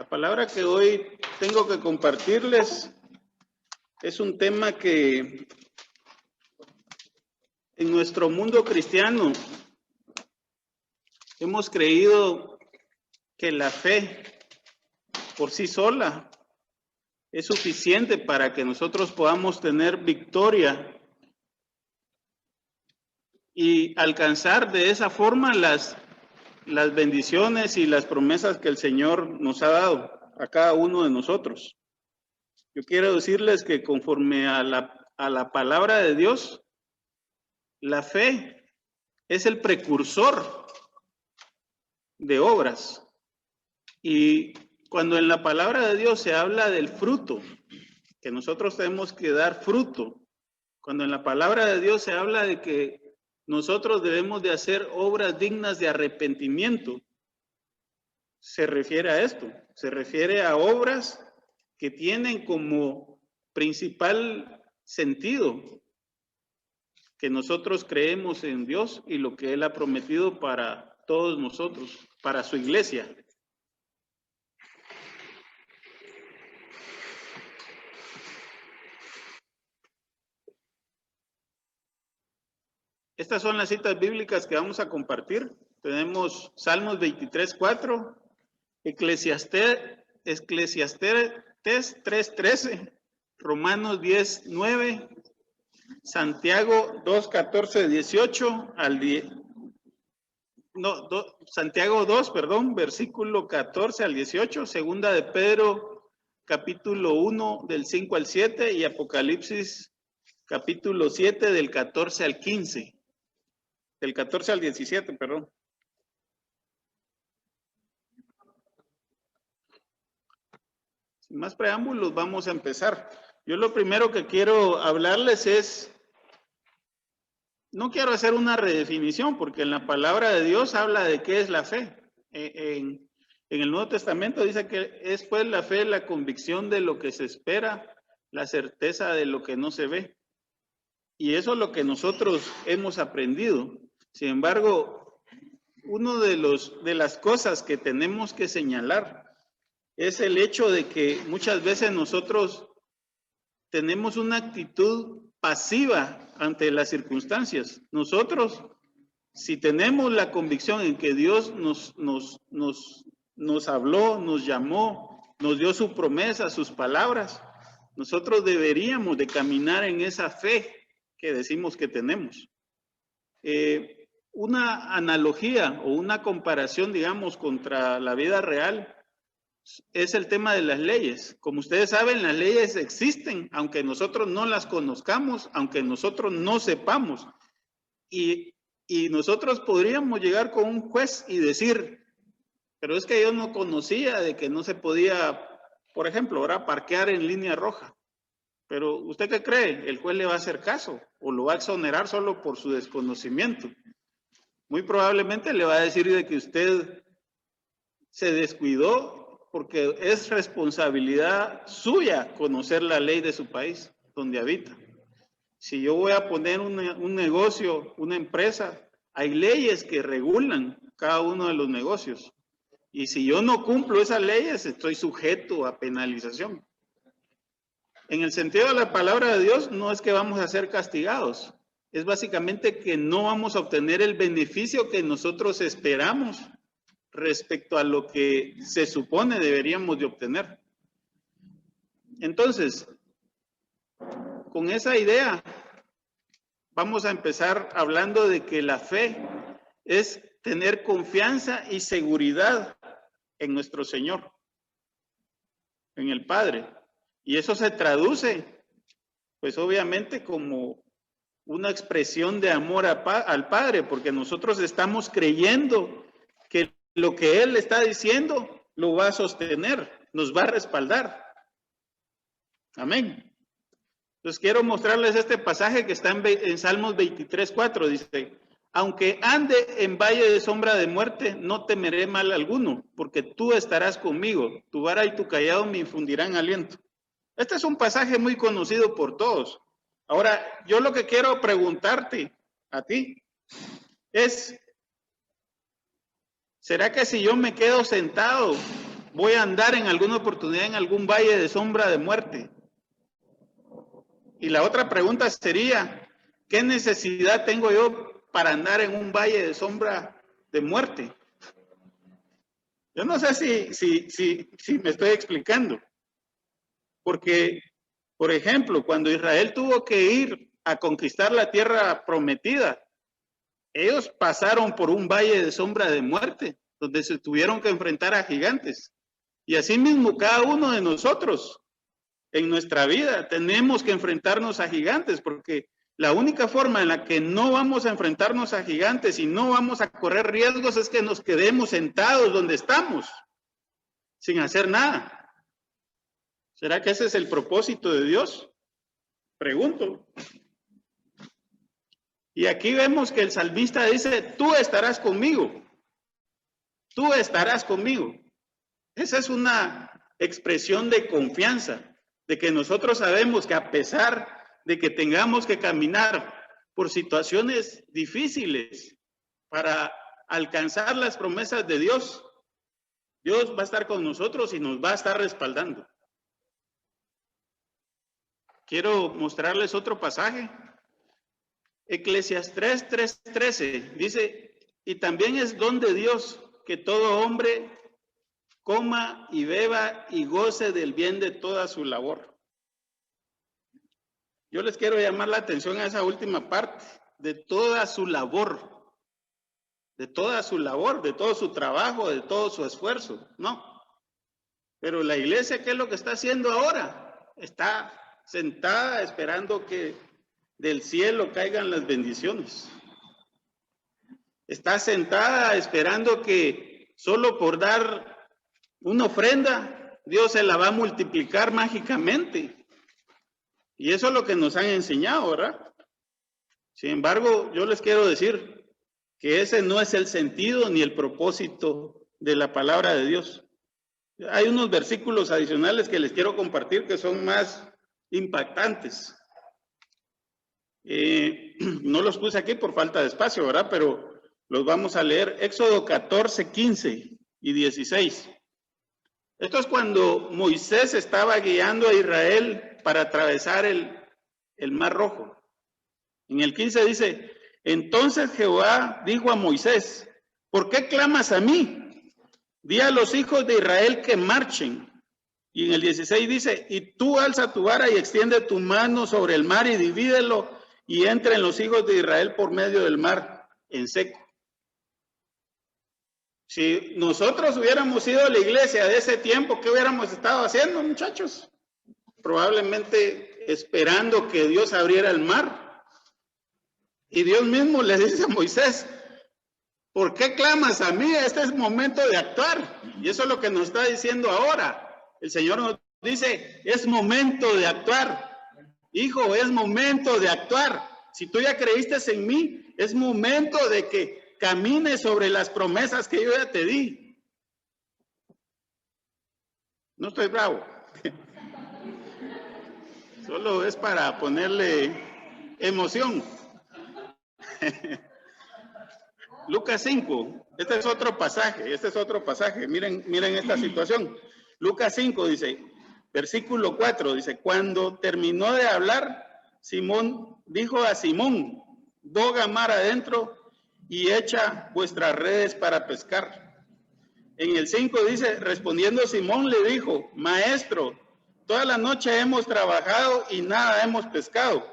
La palabra que hoy tengo que compartirles es un tema que en nuestro mundo cristiano hemos creído que la fe por sí sola es suficiente para que nosotros podamos tener victoria y alcanzar de esa forma las bendiciones y las promesas que el Señor nos ha dado a cada uno de nosotros. Yo quiero decirles que conforme a la palabra de Dios, la fe es el precursor de obras. Y cuando en la palabra de Dios se habla del fruto, que nosotros tenemos que dar fruto, cuando en la palabra de Dios se habla de que nosotros debemos de hacer obras dignas de arrepentimiento, se refiere a esto, se refiere a obras que tienen como principal sentido que nosotros creemos en Dios y lo que Él ha prometido para todos nosotros, para su iglesia. Estas son las citas bíblicas que vamos a compartir. Tenemos Salmos 23:4, Eclesiastés 3:13, Romanos 10:9, Santiago 2:14-18 al 10. Santiago 2, versículo 14 al 18, segunda de Pedro, capítulo 1, del 5 al 7, y Apocalipsis, capítulo 7, del 14 al 15, del 14 al 17, perdón. Sin más preámbulos, vamos a empezar. Yo lo primero que quiero hablarles es, no quiero hacer una redefinición, porque en la palabra de Dios habla de qué es la fe. En el Nuevo Testamento dice que es pues la fe, la convicción de lo que se espera, la certeza de lo que no se ve. Y eso es lo que nosotros hemos aprendido. Sin embargo, uno de las cosas que tenemos que señalar es el hecho de que muchas veces nosotros tenemos una actitud pasiva ante las circunstancias. Nosotros, si tenemos la convicción en que Dios nos habló, nos llamó, nos dio su promesa, sus palabras, nosotros deberíamos de caminar en esa fe que decimos que tenemos. Una analogía o una comparación, digamos, contra la vida real es el tema de las leyes. Como ustedes saben, las leyes existen, aunque nosotros no las conozcamos, aunque nosotros no sepamos. Y nosotros podríamos llegar con un juez y decir, pero es que yo no conocía de que no se podía, por ejemplo, ahora parquear en línea roja. Pero ¿usted qué cree? ¿El juez le va a hacer caso o lo va a exonerar solo por su desconocimiento? Muy probablemente le va a decir de que usted se descuidó, porque es responsabilidad suya conocer la ley de su país donde habita. Si yo voy a poner un negocio, una empresa, hay leyes que regulan cada uno de los negocios. Y si yo no cumplo esas leyes, estoy sujeto a penalización. En el sentido de la palabra de Dios, no es que vamos a ser castigados. Es básicamente que no vamos a obtener el beneficio que nosotros esperamos respecto a lo que se supone deberíamos de obtener. Entonces, con esa idea, vamos a empezar hablando de que la fe es tener confianza y seguridad en nuestro Señor, en el Padre. Y eso se traduce, pues obviamente, como una expresión de amor al Padre, porque nosotros estamos creyendo que lo que Él está diciendo lo va a sostener, nos va a respaldar. Amén. Entonces quiero mostrarles este pasaje que está en Salmos 23:4. Dice, aunque ande en valle de sombra de muerte, no temeré mal alguno, porque tú estarás conmigo, tu vara y tu cayado me infundirán aliento. Este es un pasaje muy conocido por todos. Ahora, yo lo que quiero preguntarte a ti es, ¿será que si yo me quedo sentado voy a andar en alguna oportunidad en algún valle de sombra de muerte. Y la otra pregunta sería, ¿qué necesidad tengo yo para andar en un valle de sombra de muerte? Yo no sé si me estoy explicando. Porque, por ejemplo, cuando Israel tuvo que ir a conquistar la tierra prometida, ellos pasaron por un valle de sombra de muerte, donde se tuvieron que enfrentar a gigantes. Y así mismo cada uno de nosotros en nuestra vida tenemos que enfrentarnos a gigantes, porque la única forma en la que no vamos a enfrentarnos a gigantes y no vamos a correr riesgos es que nos quedemos sentados donde estamos, sin hacer nada. ¿Será que ese es el propósito de Dios? Pregunto. Y aquí vemos que el salmista dice, tú estarás conmigo. Tú estarás conmigo. Esa es una expresión de confianza, de que nosotros sabemos que a pesar de que tengamos que caminar por situaciones difíciles para alcanzar las promesas de Dios, Dios va a estar con nosotros y nos va a estar respaldando. Quiero mostrarles otro pasaje. Eclesiastés 3:13 dice, y también es don de Dios que todo hombre coma y beba y goce del bien de toda su labor. Yo les quiero llamar la atención a esa última parte, de toda su labor, de toda su labor, de todo su trabajo, de todo su esfuerzo, no. Pero la iglesia, ¿qué es lo que está haciendo ahora? Está sentada esperando que del cielo caigan las bendiciones. Está sentada esperando que solo por dar una ofrenda, Dios se la va a multiplicar mágicamente. Y eso es lo que nos han enseñado, ¿verdad? Sin embargo, yo les quiero decir que ese no es el sentido ni el propósito de la palabra de Dios. Hay unos versículos adicionales que les quiero compartir que son más impactantes. No los puse aquí por falta de espacio, ¿verdad? Pero los vamos a leer. Éxodo 14, 15 y 16. Esto es cuando Moisés estaba guiando a Israel para atravesar el Mar Rojo. En el 15 dice, entonces Jehová dijo a Moisés, ¿por qué clamas a mí? Di a los hijos de Israel que marchen. Y en el 16 dice, y tú alza tu vara y extiende tu mano sobre el mar y divídelo y entren los hijos de Israel por medio del mar en seco. Si nosotros hubiéramos ido a la iglesia de ese tiempo, ¿qué hubiéramos estado haciendo, muchachos? Probablemente esperando que Dios abriera el mar. Y Dios mismo le dice a Moisés, ¿por qué clamas a mí? Este es momento de actuar. Y eso es lo que nos está diciendo ahora. El Señor nos dice, es momento de actuar. Hijo, es momento de actuar. Si tú ya creíste en mí, es momento de que camines sobre las promesas que yo ya te di. No estoy bravo. Solo es para ponerle emoción. Lucas 5, este es otro pasaje, miren esta situación. Lucas 5 dice, versículo 4, dice, cuando terminó de hablar, Simón dijo a Simón, boga mar adentro y echa vuestras redes para pescar. En el 5 dice, respondiendo Simón le dijo, maestro, toda la noche hemos trabajado y nada hemos pescado,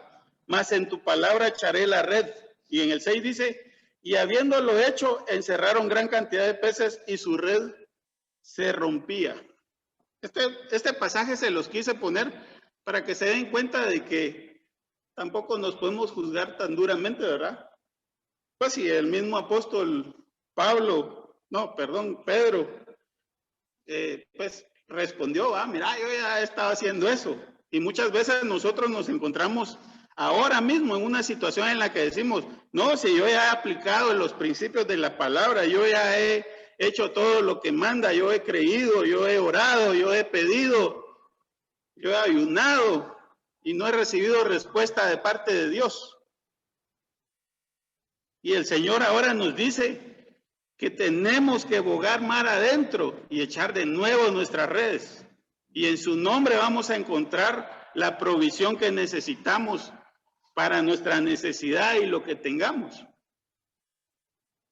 mas en tu palabra echaré la red. Y en el 6 dice, y habiéndolo hecho, encerraron gran cantidad de peces y su red se rompía. Este pasaje se los quise poner para que se den cuenta de que tampoco nos podemos juzgar tan duramente, ¿verdad? Pues si el mismo apóstol Pedro, pues respondió, mira, yo ya estaba haciendo eso. Y muchas veces nosotros nos encontramos ahora mismo en una situación en la que decimos, no, si yo ya he aplicado los principios de la palabra, yo ya he hecho todo lo que manda, yo he creído, yo he orado, yo he pedido, yo he ayunado y no he recibido respuesta de parte de Dios. Y el Señor ahora nos dice que tenemos que bogar mar adentro y echar de nuevo nuestras redes. Y en su nombre vamos a encontrar la provisión que necesitamos para nuestra necesidad y lo que tengamos.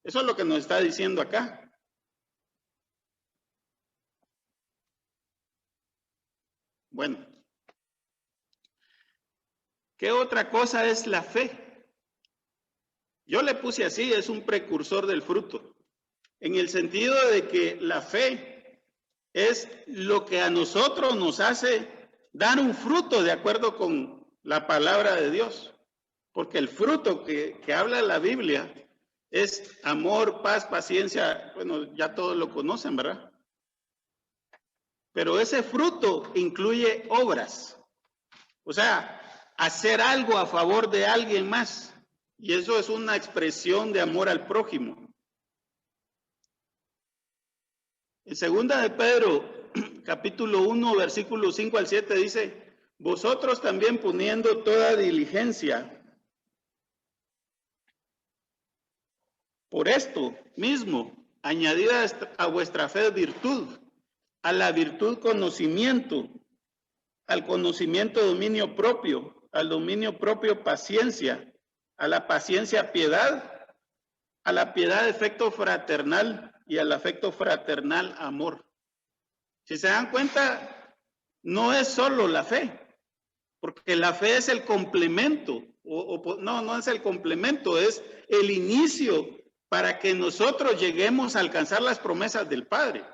Eso es lo que nos está diciendo acá. Bueno, ¿qué otra cosa es la fe? Yo le puse así, es un precursor del fruto, en el sentido de que la fe es lo que a nosotros nos hace dar un fruto de acuerdo con la palabra de Dios, porque el fruto que habla la Biblia es amor, paz, paciencia, bueno, ya todos lo conocen, ¿verdad? Pero ese fruto incluye obras, o sea, hacer algo a favor de alguien más. Y eso es una expresión de amor al prójimo. En segunda de Pedro, capítulo 1, versículos 5 al 7 dice, vosotros también poniendo toda diligencia, por esto mismo, añadida a vuestra fe virtud, a la virtud conocimiento, al conocimiento dominio propio, al dominio propio paciencia, a la paciencia piedad, a la piedad afecto fraternal y al afecto fraternal amor. Si se dan cuenta, no es solo la fe, porque la fe es el complemento, no es el complemento, es el inicio para que nosotros lleguemos a alcanzar las promesas del Padre.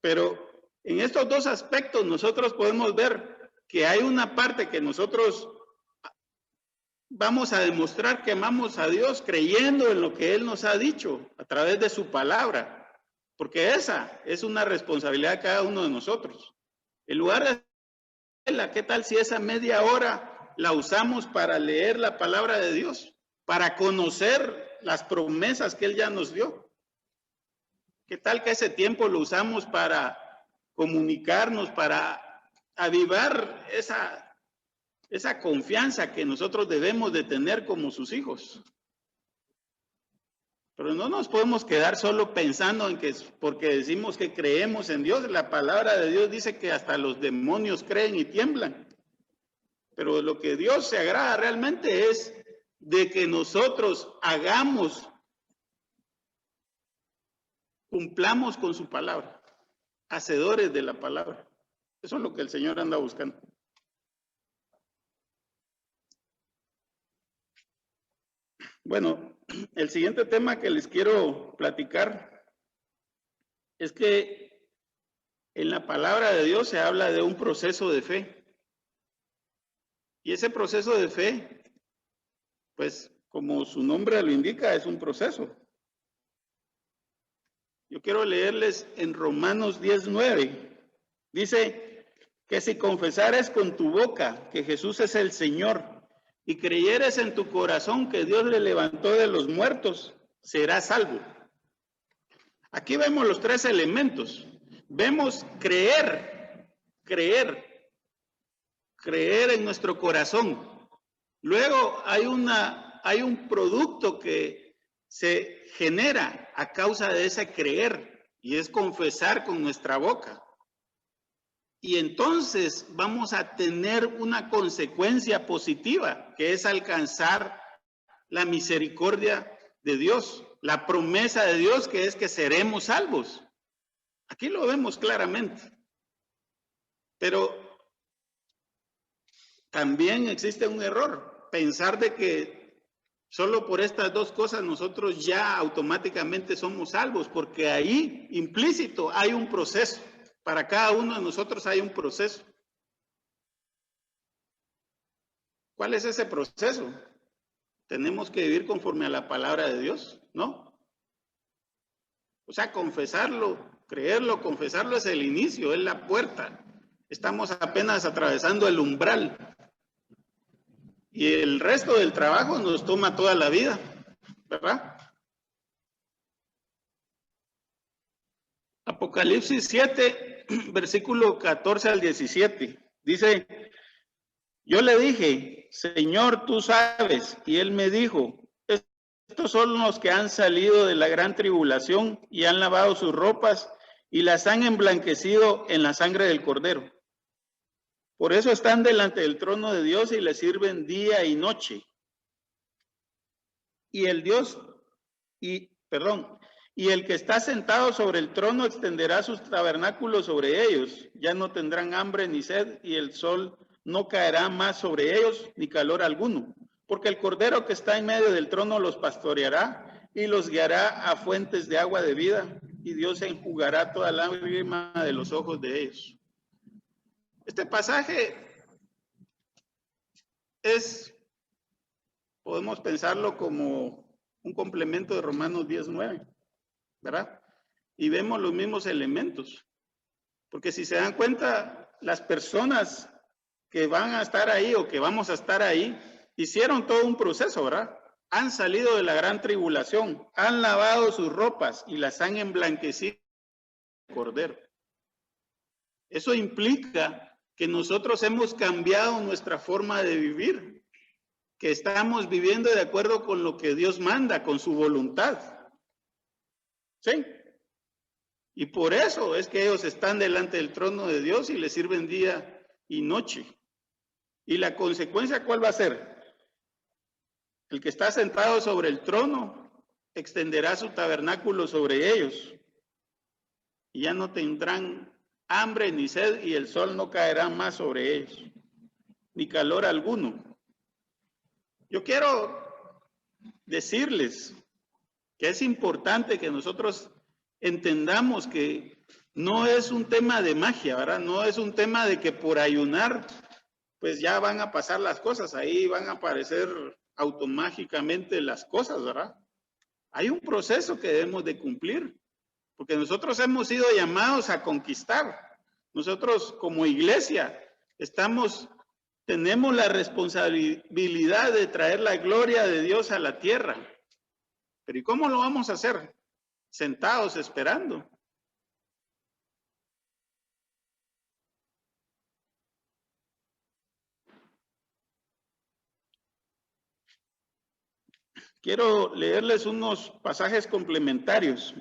Pero en estos dos aspectos nosotros podemos ver que hay una parte que nosotros vamos a demostrar que amamos a Dios creyendo en lo que Él nos ha dicho a través de su palabra, porque esa es una responsabilidad de cada uno de nosotros. En lugar de hacerla, ¿qué tal si esa media hora la usamos para leer la palabra de Dios, para conocer las promesas que Él ya nos dio? ¿Qué tal que ese tiempo lo usamos para comunicarnos, para avivar esa confianza que nosotros debemos de tener como sus hijos? Pero no nos podemos quedar solo pensando en que porque decimos que creemos en Dios, la palabra de Dios dice que hasta los demonios creen y tiemblan. Pero lo que Dios se agrada realmente es de que nosotros cumplamos con su palabra, hacedores de la palabra. Eso es lo que el Señor anda buscando. Bueno, el siguiente tema que les quiero platicar es que en la palabra de Dios se habla de un proceso de fe. Y ese proceso de fe, pues como su nombre lo indica, es un proceso. Yo quiero leerles en Romanos 10:9. Dice que si confesares con tu boca que Jesús es el Señor y creyeres en tu corazón que Dios le levantó de los muertos, serás salvo. Aquí vemos los tres elementos. Vemos creer en nuestro corazón. Luego hay un producto que se genera a causa de ese creer y es confesar con nuestra boca. Y entonces vamos a tener una consecuencia positiva, que es alcanzar la misericordia de Dios, la promesa de Dios, que es que seremos salvos. Aquí lo vemos claramente. Pero también existe un error, pensar de que solo por estas dos cosas nosotros ya automáticamente somos salvos, porque ahí implícito hay un proceso. Para cada uno de nosotros hay un proceso. ¿Cuál es ese proceso? Tenemos que vivir conforme a la palabra de Dios, ¿no? O sea, confesarlo, creerlo, confesarlo es el inicio, es la puerta. Estamos apenas atravesando el umbral. Y el resto del trabajo nos toma toda la vida, ¿verdad? Apocalipsis 7, versículo 14 al 17. Dice, yo le dije, Señor, tú sabes. Y él me dijo, Estos son los que han salido de la gran tribulación y han lavado sus ropas y las han emblanquecido en la sangre del Cordero. Por eso están delante del trono de Dios y le sirven día y noche. Y el que está sentado sobre el trono extenderá sus tabernáculos sobre ellos. Ya no tendrán hambre ni sed, y el sol no caerá más sobre ellos, ni calor alguno. Porque el Cordero que está en medio del trono los pastoreará y los guiará a fuentes de agua de vida, y Dios enjugará toda lágrima de los ojos de ellos. Este pasaje podemos pensarlo como un complemento de Romanos 10:9, ¿verdad? Y vemos los mismos elementos. Porque si se dan cuenta, las personas que van a estar ahí o que vamos a estar ahí, hicieron todo un proceso, ¿verdad? Han salido de la gran tribulación, han lavado sus ropas y las han emblanquecido en el Cordero. Eso implica que nosotros hemos cambiado nuestra forma de vivir, que estamos viviendo de acuerdo con lo que Dios manda, con su voluntad. ¿Sí? Y por eso es que ellos están delante del trono de Dios y le sirven día y noche. ¿Y la consecuencia cuál va a ser? El que está sentado sobre el trono extenderá su tabernáculo sobre ellos. Y ya no tendrán hambre ni sed, y el sol no caerá más sobre ellos, ni calor alguno. Yo quiero decirles que es importante que nosotros entendamos que no es un tema de magia, ¿verdad? No es un tema de que por ayunar, pues ya van a pasar las cosas, ahí van a aparecer automáticamente las cosas, ¿verdad? Hay un proceso que debemos de cumplir, porque nosotros hemos sido llamados a conquistar. Nosotros como iglesia tenemos la responsabilidad de traer la gloria de Dios a la tierra. Pero ¿y cómo lo vamos a hacer? Sentados esperando. Quiero leerles unos pasajes complementarios.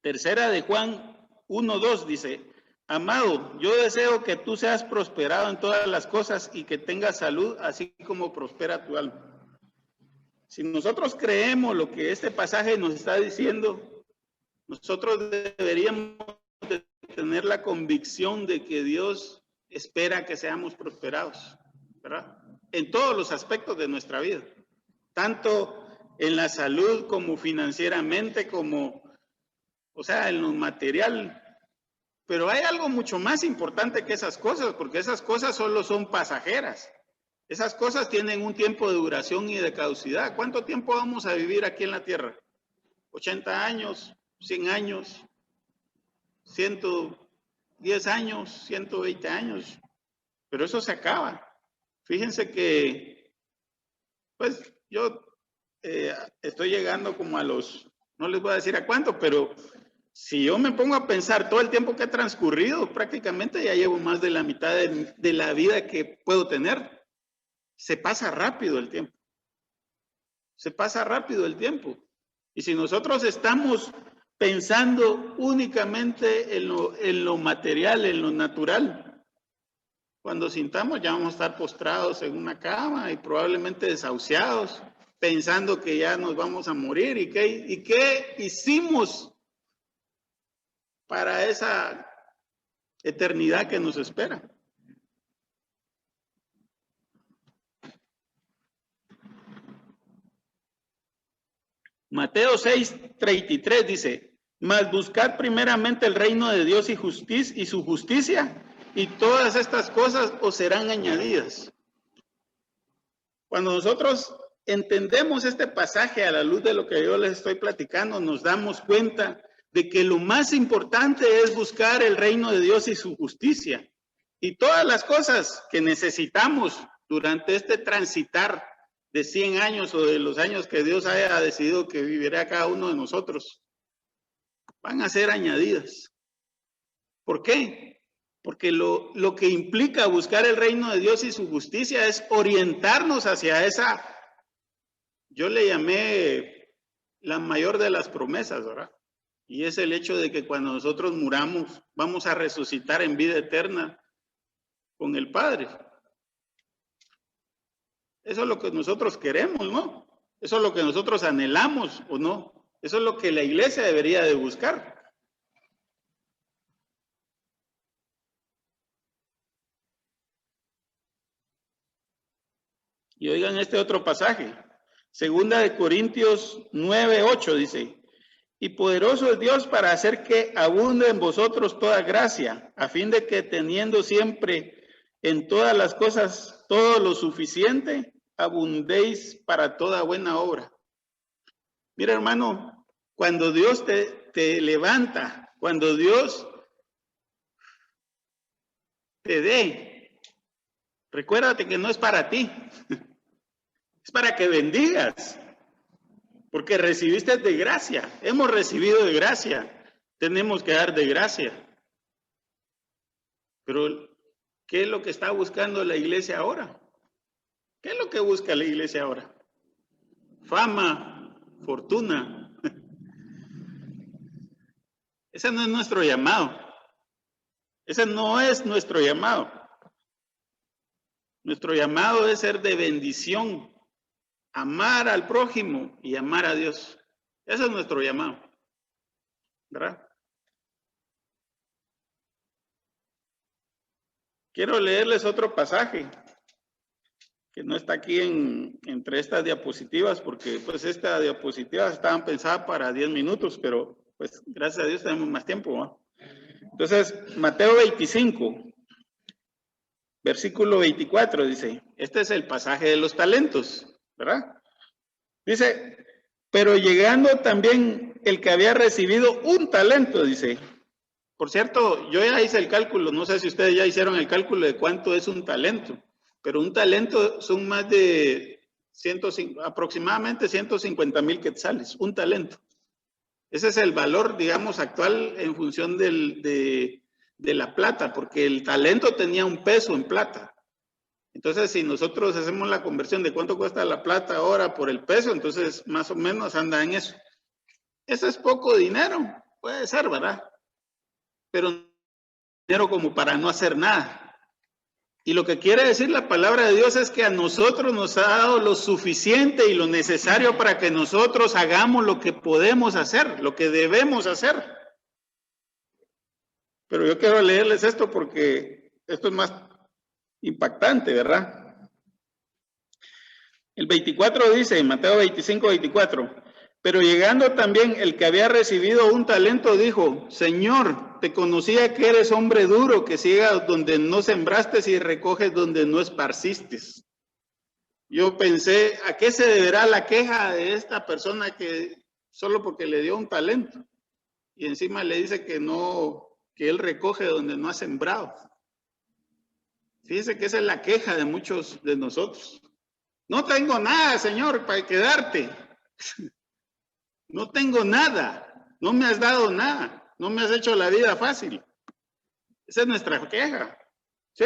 Tercera de Juan 1:2 dice: Amado, yo deseo que tú seas prosperado en todas las cosas y que tengas salud, así como prospera tu alma. Si nosotros creemos lo que este pasaje nos está diciendo, nosotros deberíamos de tener la convicción de que Dios espera que seamos prosperados, ¿verdad? En todos los aspectos de nuestra vida, tanto en la salud como financieramente, como, en lo material. Pero hay algo mucho más importante que esas cosas, porque esas cosas solo son pasajeras. Esas cosas tienen un tiempo de duración y de caducidad. ¿Cuánto tiempo vamos a vivir aquí en la tierra? 80 años, 100 años, 110 años, 120 años. Pero eso se acaba. Fíjense que, pues, yo estoy llegando como a los, no les voy a decir a cuánto, pero si yo me pongo a pensar todo el tiempo que he transcurrido, prácticamente ya llevo más de la mitad de la vida que puedo tener. Se pasa rápido el tiempo. Se pasa rápido el tiempo. Y si nosotros estamos pensando únicamente en lo material, en lo natural, cuando sintamos ya vamos a estar postrados en una cama y probablemente desahuciados, pensando que ya nos vamos a morir. ¿Y qué hicimos para esa eternidad que nos espera? Mateo 6:33 dice: mas buscad primeramente el reino de Dios y su justicia, y todas estas cosas os serán añadidas. Cuando nosotros entendemos este pasaje a la luz de lo que yo les estoy platicando, nos damos cuenta de que lo más importante es buscar el reino de Dios y su justicia. Y todas las cosas que necesitamos durante este transitar de 100 años o de los años que Dios haya decidido que vivirá cada uno de nosotros, van a ser añadidas. ¿Por qué? Porque lo que implica buscar el reino de Dios y su justicia es orientarnos hacia esa yo le llamé la mayor de las promesas, ¿verdad? Y es el hecho de que cuando nosotros muramos, vamos a resucitar en vida eterna con el Padre. Eso es lo que nosotros queremos, ¿no? Eso es lo que nosotros anhelamos, ¿o no? Eso es lo que la iglesia debería de buscar. Y oigan este otro pasaje. Segunda de Corintios 9:8 dice, y poderoso es Dios para hacer que abunde en vosotros toda gracia, a fin de que teniendo siempre en todas las cosas todo lo suficiente, abundéis para toda buena obra. Mira, hermano, cuando Dios te levanta, cuando Dios te dé, recuérdate que no es para ti, es para que bendigas. Porque recibiste de gracia, hemos recibido de gracia, tenemos que dar de gracia. Pero, ¿qué es lo que está buscando la iglesia ahora? ¿Qué es lo que busca la iglesia ahora? Fama, fortuna. Ese no es nuestro llamado. Ese no es nuestro llamado. Nuestro llamado es ser de bendición, amar al prójimo y amar a Dios. Ese es nuestro llamado, ¿verdad? Quiero leerles otro pasaje que no está aquí entre estas diapositivas, porque pues estas diapositivas estaban pensadas para 10 minutos, pero pues gracias a Dios tenemos más tiempo, ¿no? Entonces, Mateo 25, versículo 24 dice, este es el pasaje de los talentos, ¿verdad? Dice, pero llegando también el que había recibido un talento, dice. Por cierto, yo ya hice el cálculo, no sé si ustedes ya hicieron el cálculo de cuánto es un talento, pero un talento son más de aproximadamente 150,000 quetzales, un talento. Ese es el valor, digamos, actual en función de la plata, porque el talento tenía un peso en plata. Entonces, si nosotros hacemos la conversión de cuánto cuesta la plata ahora por el peso, entonces más o menos anda en eso. Eso es poco dinero, puede ser, ¿verdad? Pero dinero como para no hacer nada. Y lo que quiere decir la palabra de Dios es que a nosotros nos ha dado lo suficiente y lo necesario para que nosotros hagamos lo que podemos hacer, lo que debemos hacer. Pero yo quiero leerles esto porque esto es más impactante, ¿verdad? El 24 dice, en Mateo 25, 24, pero llegando también el que había recibido un talento dijo, Señor, te conocía que eres hombre duro, que ciegas donde no sembraste y recoges donde no esparciste. Yo pensé, ¿a qué se deberá la queja de esta persona que solo porque le dio un talento? Y encima le dice que no, que él recoge donde no ha sembrado. Fíjese que esa es la queja de muchos de nosotros. No tengo nada, Señor, para quedarte. No tengo nada, no me has dado nada, no me has hecho la vida fácil. Esa es nuestra queja, ¿sí?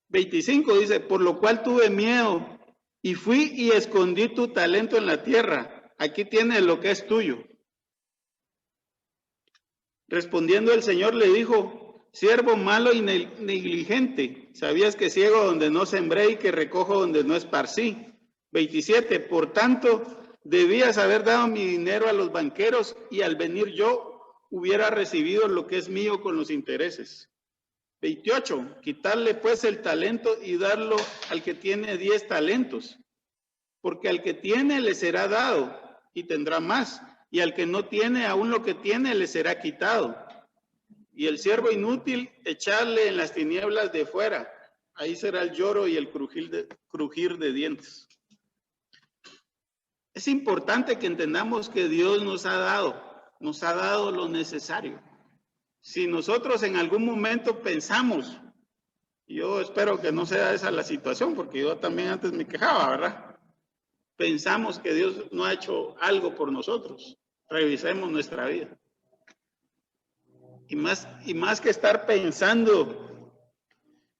25 dice, por lo cual tuve miedo y fui y escondí tu talento en la tierra. Aquí tienes lo que es tuyo. Respondiendo el Señor le dijo, siervo malo y negligente, sabías que ciego donde no sembré y que recojo donde no esparcí. 27, por tanto, debías haber dado mi dinero a los banqueros y al venir yo hubiera recibido lo que es mío con los intereses. 28, quitarle pues el talento y darlo al que tiene 10 talentos, porque al que tiene le será dado y tendrá más, y al que no tiene aún lo que tiene le será quitado. Y el siervo inútil echarle en las tinieblas de fuera, ahí será el lloro y el crujir de dientes. Es importante que entendamos que Dios nos ha dado lo necesario. Si nosotros en algún momento pensamos, yo espero que no sea esa la situación, porque yo también antes me quejaba, ¿verdad? Pensamos que Dios no ha hecho algo por nosotros. Revisemos nuestra vida. Y más que estar pensando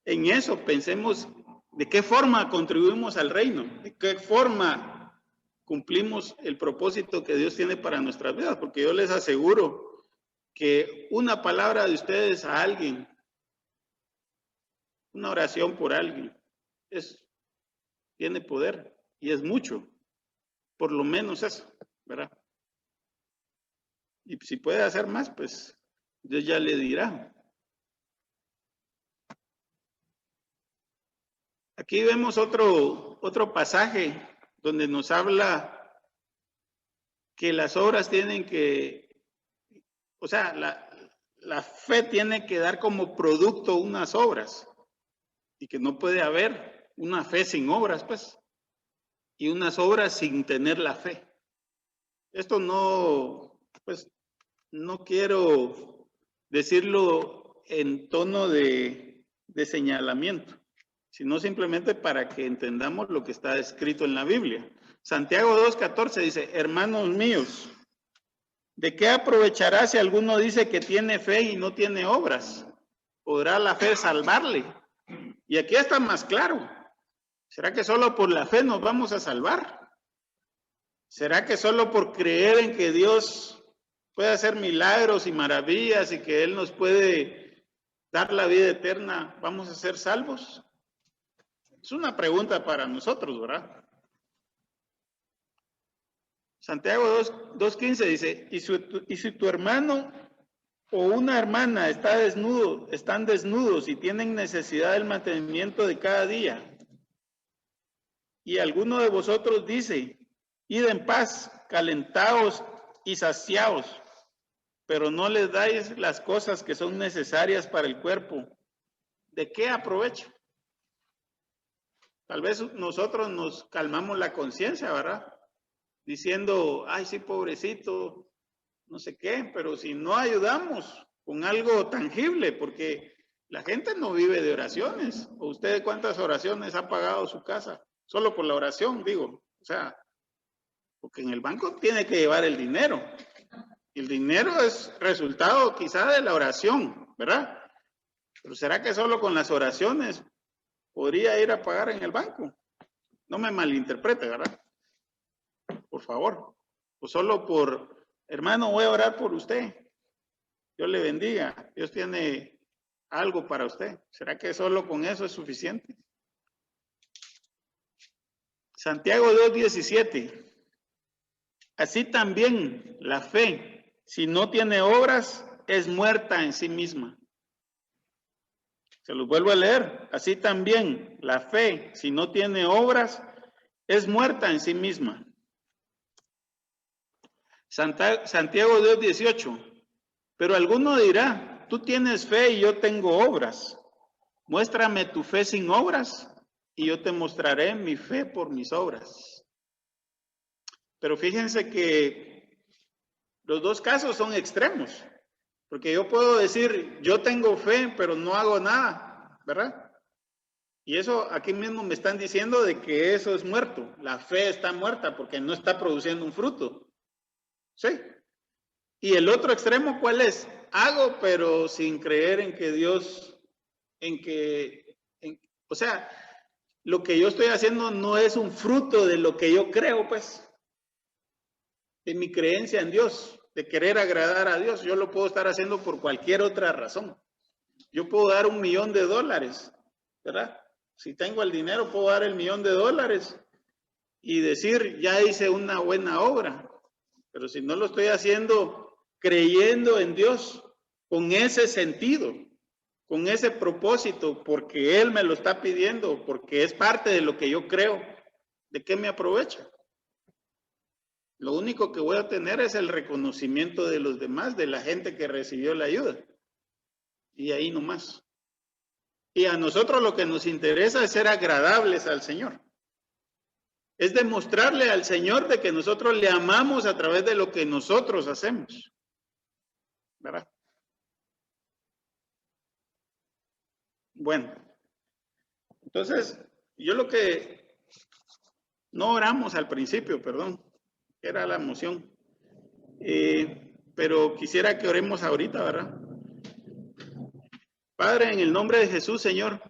en eso, pensemos ¿De qué forma contribuimos al reino? ¿De qué forma cumplimos el propósito que Dios tiene para nuestras vidas? Porque yo les aseguro que una palabra de ustedes a alguien, una oración por alguien, tiene poder y es mucho, por lo menos eso, ¿verdad? Y si puede hacer más, pues Dios ya le dirá. Aquí vemos otro pasaje donde nos habla que las obras tienen que, o sea, la fe tiene que dar como producto unas obras y que no puede haber una fe sin obras, pues, y unas obras sin tener la fe. Esto no, pues, no quiero decirlo en tono de señalamiento, sino simplemente para que entendamos lo que está escrito en la Biblia. Santiago 2:14 dice, hermanos míos, ¿de qué aprovechará si alguno dice que tiene fe y no tiene obras? ¿Podrá la fe salvarle? Y aquí está más claro. ¿Será que solo por la fe nos vamos a salvar? ¿Será que solo por creer en que Dios puede hacer milagros y maravillas y que Él nos puede dar la vida eterna, vamos a ser salvos? Es una pregunta para nosotros, ¿verdad? Santiago 2:15 dice, y si tu hermano o una hermana están desnudos y tienen necesidad del mantenimiento de cada día, y alguno de vosotros dice, id en paz, calentaos y saciaos, pero no les dais las cosas que son necesarias para el cuerpo, ¿de qué aprovecho? Tal vez nosotros nos calmamos la conciencia, ¿verdad? Diciendo, ay, sí, pobrecito, no sé qué, pero si no ayudamos con algo tangible, porque la gente no vive de oraciones. ¿O usted cuántas oraciones ha pagado su casa? Solo por la oración, digo. O sea, porque en el banco tiene que llevar el dinero. Y el dinero es resultado quizá de la oración, ¿verdad? Pero ¿será que solo con las oraciones podría ir a pagar en el banco? No me malinterprete, ¿verdad? Por favor. O solo por, hermano, voy a orar por usted. Dios le bendiga. Dios tiene algo para usted. ¿Será que solo con eso es suficiente? Santiago 2:17. Así también la fe, si no tiene obras, es muerta en sí misma. Se los vuelvo a leer. Así también la fe, si no tiene obras, es muerta en sí misma. Santiago 2:18. Pero alguno dirá, tú tienes fe y yo tengo obras. Muéstrame tu fe sin obras y yo te mostraré mi fe por mis obras. Pero fíjense que los dos casos son extremos, porque yo puedo decir, yo tengo fe, pero no hago nada, ¿verdad? Y eso aquí mismo me están diciendo de que eso es muerto. La fe está muerta porque no está produciendo un fruto. ¿Sí? Y el otro extremo, ¿cuál es? Hago, pero sin creer en que Dios, o sea, lo que yo estoy haciendo no es un fruto de lo que yo creo, pues, de mi creencia en Dios, de querer agradar a Dios. Yo lo puedo estar haciendo por cualquier otra razón. Yo puedo dar $1,000,000, ¿verdad? Si tengo el dinero, puedo dar $1,000,000 y decir, ya hice una buena obra. Pero si no lo estoy haciendo creyendo en Dios, con ese sentido, con ese propósito, porque Él me lo está pidiendo, porque es parte de lo que yo creo, ¿de qué me aprovecha? Lo único que voy a tener es el reconocimiento de los demás, de la gente que recibió la ayuda. Y ahí nomás. Y a nosotros lo que nos interesa es ser agradables al Señor. Es demostrarle al Señor de que nosotros le amamos a través de lo que nosotros hacemos. ¿Verdad? Bueno. Entonces, yo lo que no oramos al principio, perdón, era la moción. Pero quisiera que oremos ahorita, ¿verdad? Padre, en el nombre de Jesús, Señor,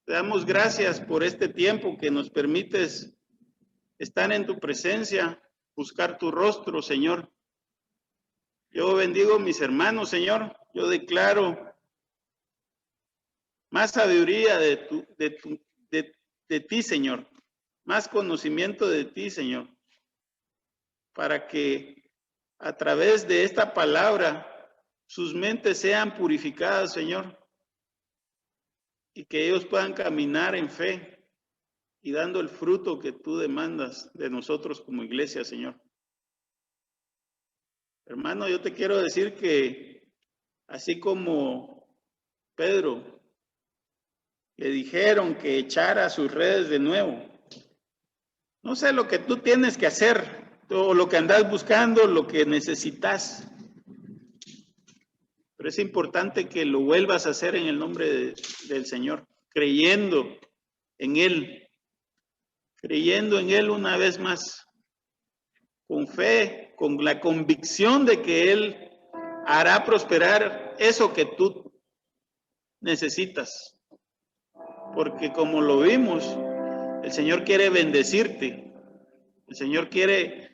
Te damos gracias por este tiempo que nos permites estar en tu presencia, buscar tu rostro, Señor. Yo bendigo a mis hermanos, Señor. Yo declaro más sabiduría de ti, Señor. Más conocimiento de ti, Señor. Para que a través de esta palabra sus mentes sean purificadas, Señor. Y que ellos puedan caminar en fe y dando el fruto que tú demandas de nosotros como iglesia, Señor. Hermano, yo te quiero decir que así como Pedro le dijeron que echara sus redes de nuevo, no sé lo que tú tienes que hacer, o lo que andas buscando, lo que necesitas, pero es importante que lo vuelvas a hacer en el nombre del Señor, creyendo en Él una vez más, con fe, con la convicción de que Él hará prosperar eso que tú necesitas. Porque como lo vimos, el Señor quiere bendecirte. El Señor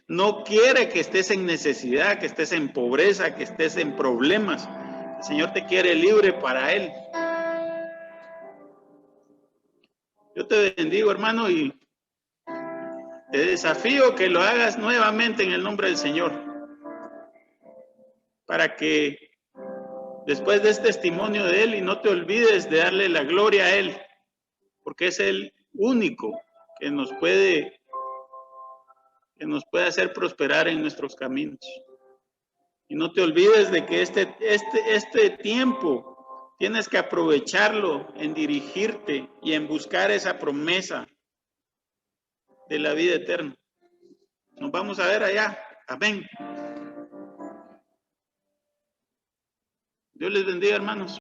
no quiere que estés en necesidad, que estés en pobreza, que estés en problemas. El Señor te quiere libre para Él. Yo te bendigo, hermano, y te desafío que lo hagas nuevamente en el nombre del Señor. Para que después des testimonio de Él y no te olvides de darle la gloria a Él. Porque es el único que nos puede hacer prosperar en nuestros caminos. Y no te olvides de que este tiempo tienes que aprovecharlo en dirigirte y en buscar esa promesa de la vida eterna. Nos vamos a ver allá. Amén. Dios les bendiga, hermanos.